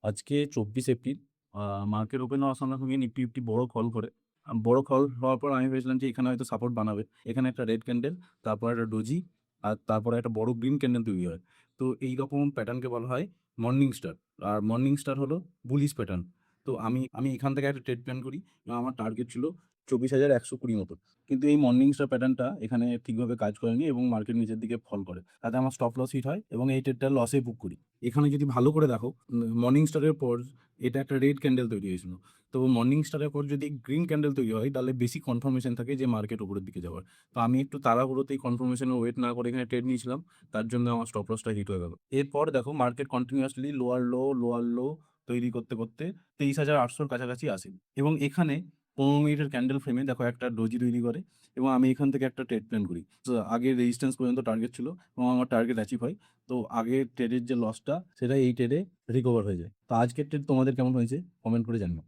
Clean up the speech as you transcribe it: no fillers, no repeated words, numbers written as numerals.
আজকে 24 April. Market open হওয়ার সঙ্গে, সঙ্গে নিফটি ফিফটি বড় ফল করে। বড় ফল হওয়ার পর আমি ভেবেছিলাম যে এখানে হয়তো সাপোর্ট বানাবে। এখানে একটা রেড ক্যান্ডেল, তারপর একটা ডোজি, আর তারপরে একটা বড় গ্রিন ক্যান্ডেল তৈরি হয়। তো এইরকম প্যাটার্নকে বলা হয় মর্নিং স্টার। আর মর্নিং স্টার হলো বুলিশ প্যাটার্ন। তো আমি এখান থেকে একটা ট্রেড প্ল্যান করি এবং আমার টার্গেট ছিল 24,120 মতো। কিন্তু এই মর্নিং স্টার প্যাটার্নটা এখানে ঠিকভাবে কাজ করেনি এবং মার্কেট নিচের দিকে ফল করে। তাতে আমার স্টপ লস হিট হয় এবং এই ট্রেডটা লসে বুক করি। এখানে যদি ভালো করে দেখো, মর্নিং স্টারের পর এটা একটা রেড ক্যান্ডেল তৈরি হয়েছিল। তো মর্নিং স্টারের পর যদি গ্রিন ক্যান্ডেল তৈরি হয় তাহলে বেশি কনফার্মেশন থাকে যে মার্কেট উপরের দিকে যাওয়ার। তো আমি একটু তাড়াহুড়োতেই কনফার্মেশনের ওয়েট না করে এখানে ট্রেড নিয়েছিলাম। তার জন্য আমার স্টপ লসটা হিট হয়ে গেল। এরপর দেখো মার্কেট কন্টিনিউয়াসলি লোয়ার লো তৈরি করতে করতে 23,800-র কাছাকাছি আসে এবং এখানে 15 মিনিটের ক্যান্ডেল ফ্রেমে দেখো একটা ডোজি তৈরি করে এবং আমি এখান থেকে একটা ট্রেড প্ল্যান করি। তো আগের রেজিস্ট্যান্স পর্যন্ত টার্গেট ছিল এবং আমার টার্গেট অ্যাচিভ হয়। তো আগের ট্রেডের যে লসটা সেটা এই ট্রেডে রিকভার হয়ে যায়। তো আজকের ট্রেড তোমাদের কেমন হয়েছে কমেন্ট করে জানিও।